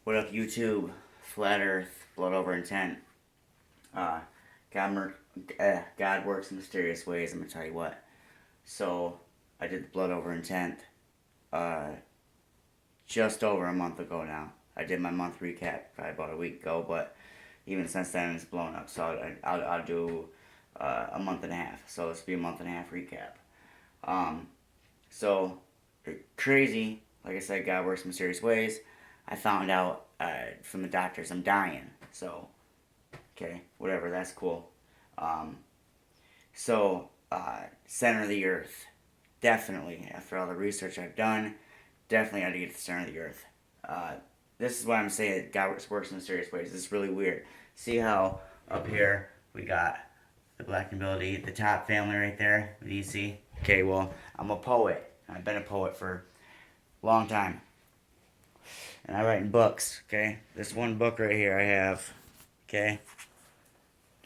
What up, YouTube? Flat Earth, blood over intent. Uh, God works in mysterious ways. I'm gonna tell you what. So, I did the blood over intent. Uh, just over a month ago now. I did my month recap probably about a week ago, but even since then it's blown up. So I'll do a month and a half. So this will be a month and a half recap. Um, so crazy. Like I said, God works in mysterious ways. I found out from the doctors I'm dying. So, okay, whatever, that's cool. Um, Center of the Earth. Definitely, after all the research I've done, definitely had to get to the center of the Earth. Uh, this is why I'm saying God works in mysterious ways. This is really weird. See how up here we got the black nobility, the top family right there. Do you see? Okay, well, I'm a poet. I've been a poet for a long time. And I write in books, okay? This one book right here I have, okay?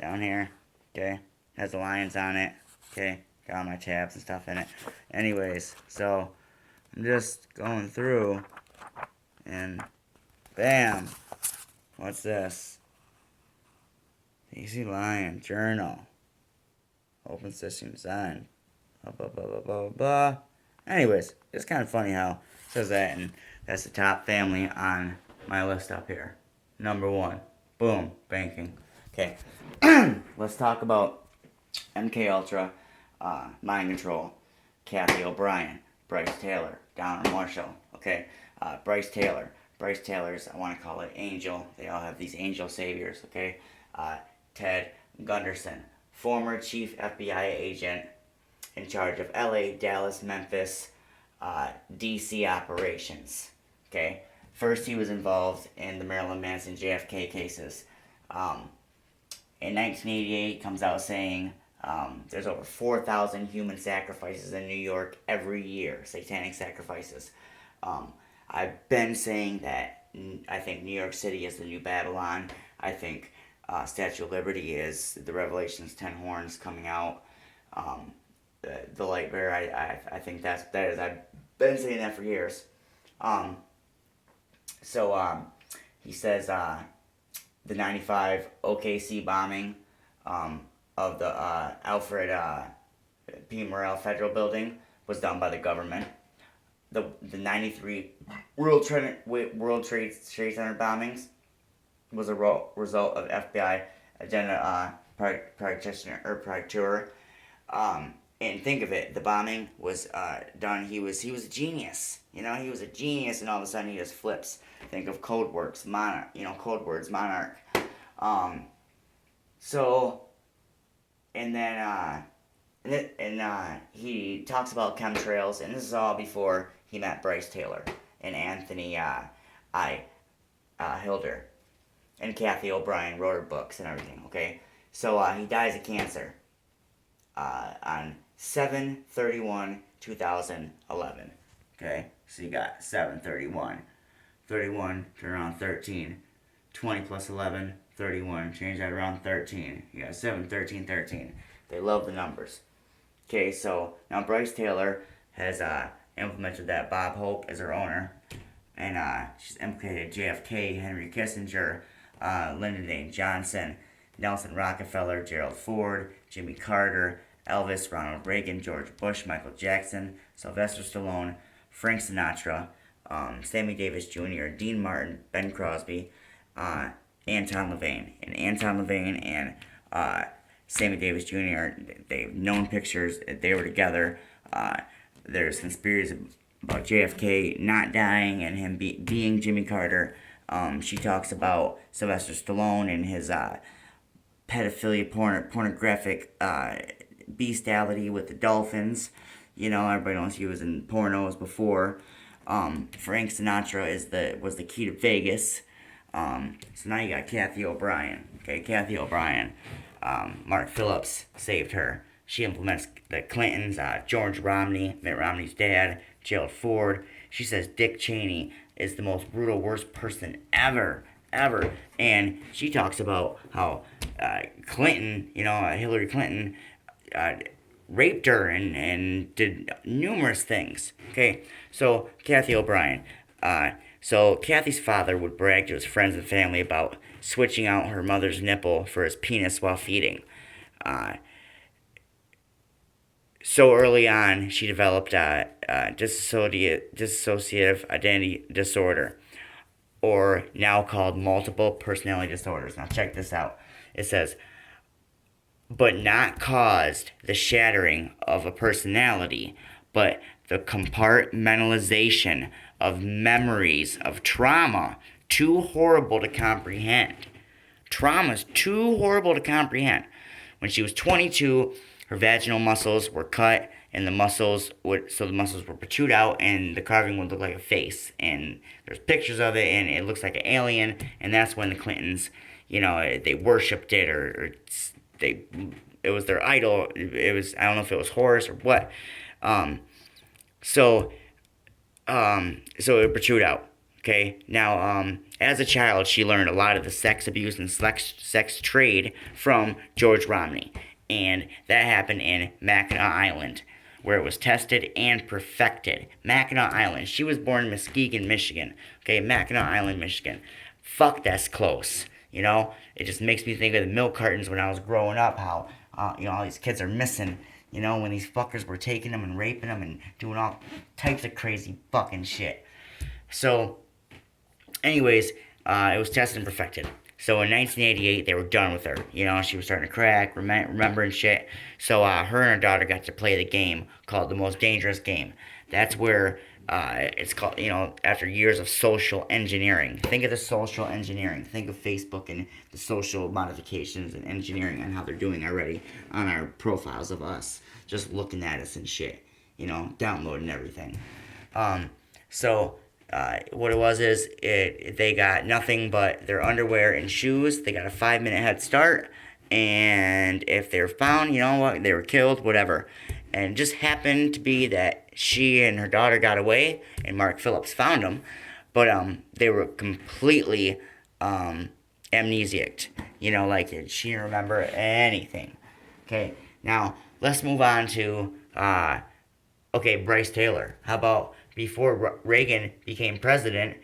Down here, okay? Has the lions on it, okay? Got all my tabs and stuff in it. Anyways, so I'm just going through and bam! What's this? Easy Lion Journal. Open system design. Blah, blah, blah, blah, blah, blah. Anyways, it's kind of funny how it says that, and that's the top family on my list up here. Number one. Boom. Banking. Okay. Let's talk about MK Ultra, Mind Control, Kathy O'Brien, Bryce Taylor, Donna Marshall. Okay. Bryce Taylor. Bryce Taylor's, I want to call it Angel. They all have these angel saviors. Okay. Ted Gunderson, former chief FBI agent in charge of LA, Dallas, Memphis, DC operations. Okay, first he was involved in the Marilyn Manson JFK cases. In 1988, comes out saying there's over 4,000 human sacrifices in New York every year, satanic sacrifices. I've been saying that I think New York City is the new Babylon. I think Statue of Liberty is the Revelations 10 horns coming out. The light bearer, I think that is. I've been saying that for years. He says the 95 OKC bombing of the Alfred P. Morrell Federal Building was done by the government. The 93 World Trade Center bombings was a result of FBI agenda practitioner. And think of it, the bombing was done. He was a genius. He was a genius, and all of a sudden he just flips. Think of Codeworks, Monarch. Code words, Monarch. So, and then he talks about chemtrails, and this is all before he met Bryce Taylor and Anthony Hilder, and Kathy O'Brien wrote her books and everything. Okay, so he dies of cancer on 7/31/2011. Okay, so you got 7/31. 31 turn around 13. 20 plus 11, 31. Change that around 13. You got 7/13/13. They love the numbers. Okay, so now Bryce Taylor has implemented that Bob Hope as her owner. And she's implicated JFK, Henry Kissinger, Lyndon Baines Johnson, Nelson Rockefeller, Gerald Ford, Jimmy Carter, Elvis, Ronald Reagan, George Bush, Michael Jackson, Sylvester Stallone, Frank Sinatra, Sammy Davis Jr., Dean Martin, Ben Crosby, Anton LaVey. And Anton LaVey and Sammy Davis Jr., they've known pictures, they were together. There's conspiracies about JFK not dying and him being Jimmy Carter. She talks about Sylvester Stallone and his pedophilia, pornographic bestiality with the dolphins. Everybody knows he was in pornos before. Frank Sinatra was the key to Vegas. So now you got Kathy O'Brien. Okay, Kathy O'Brien. Mark Phillips saved her. She implements the Clintons, George Romney, Mitt Romney's dad, Gerald Ford. She says Dick Cheney is the most brutal, worst person ever. And she talks about how Clinton, Hillary Clinton, raped her and did numerous things. Okay, so Kathy O'Brien. So Kathy's father would brag to his friends and family about switching out her mother's nipple for his penis while feeding. Uh, so early on, she developed dissociative identity disorder, or now called multiple personality disorders. Now, check this out. It says, but not caused the shattering of a personality, but the compartmentalization of memories of trauma too horrible to comprehend. Trauma's too horrible to comprehend. When she was 22, her vaginal muscles were cut, and the muscles would protrude out, and the carving would look like a face. And there's pictures of it, and it looks like an alien. And that's when the Clintons, they worshipped it, or it was their idol. It was, I don't know if it was Horus or what. So it would protrude out. Okay. Now, as a child, she learned a lot of the sex abuse and sex trade from George Romney, and that happened in Mackinac Island, where it was tested and perfected. Mackinac Island. She was born in Muskegon, Michigan. Okay, Mackinac Island, Michigan. Fuck, that's close. It just makes me think of the milk cartons when I was growing up. How all these kids are missing. When these fuckers were taking them and raping them and doing all types of crazy fucking shit. So, anyways, it was tested and perfected. So in 1988, they were done with her. She was starting to crack, remembering shit. So her and her daughter got to play the game called The Most Dangerous Game. That's where it's called, after years of social engineering. Think of the social engineering. Think of Facebook and the social modifications and engineering on how they're doing already on our profiles of us. Just looking at us and shit. Downloading everything. What it was is they got nothing but their underwear and shoes. They got a 5-minute head start, and if they were found, they were killed, whatever. And it just happened to be that she and her daughter got away, and Mark Phillips found them, but they were completely amnesiac. She didn't remember anything. Okay, now let's move on to Bryce Taylor. How about before Reagan became president,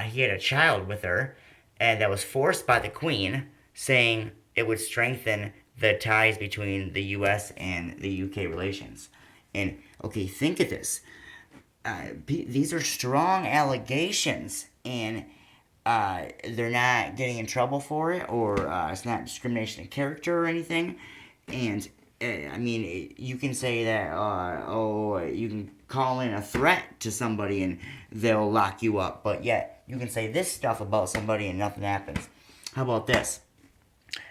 he had a child with her, and that was forced by the Queen, saying it would strengthen the ties between the U.S. and the U.K. relations. And, think of this. These are strong allegations, and they're not getting in trouble for it, or it's not discrimination of character or anything. And, you can say that, you can call in a threat to somebody and they'll lock you up. But yet, you can say this stuff about somebody and nothing happens. How about this?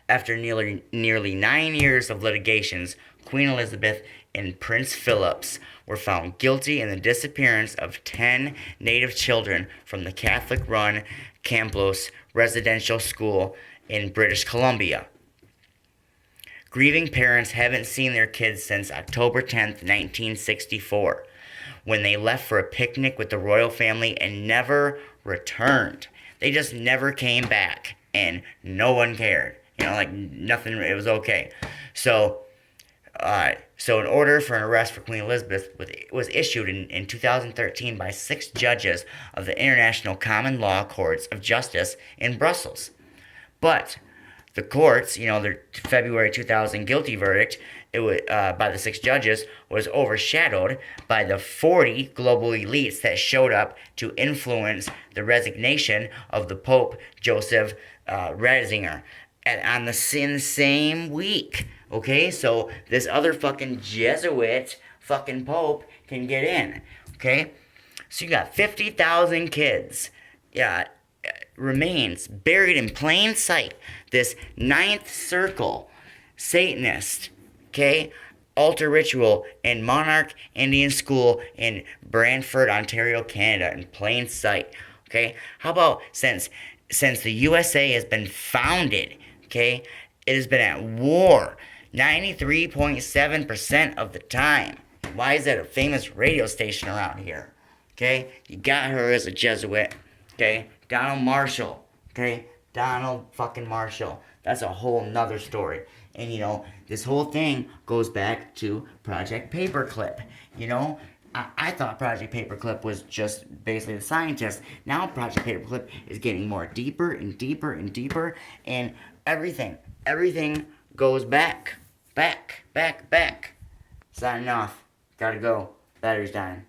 After nearly 9 years of litigations, Queen Elizabeth and Prince Philip were found guilty in the disappearance of 10 native children from the Catholic-run Camblos Residential School in British Columbia. Grieving parents haven't seen their kids since October 10th, 1964, when they left for a picnic with the royal family and never returned. They just never came back, and no one cared. Nothing, it was okay. So an order for an arrest for Queen Elizabeth was issued in 2013 by 6 judges of the International Common Law Courts of Justice in Brussels. But the courts, their February 2000 guilty verdict, by the 6 judges, was overshadowed by the 40 global elites that showed up to influence the resignation of the Pope Joseph Ratzinger on the same week. Okay, so this other fucking Jesuit fucking Pope can get in. Okay, so you got 50,000 kids. Remains buried in plain sight. This ninth circle Satanist, altar ritual in Monarch Indian School in Brantford, Ontario, Canada, in plain sight. How about since the USA has been founded, it has been at war 93.7% of the time. Why is that a famous radio station around here? You got her as a Jesuit. Donald Marshall. Donald fucking Marshall. That's a whole nother story. And, this whole thing goes back to Project Paperclip. I thought Project Paperclip was just basically the scientist. Now Project Paperclip is getting more deeper and deeper and deeper, and everything goes back. Signing off. Gotta go. Battery's dying.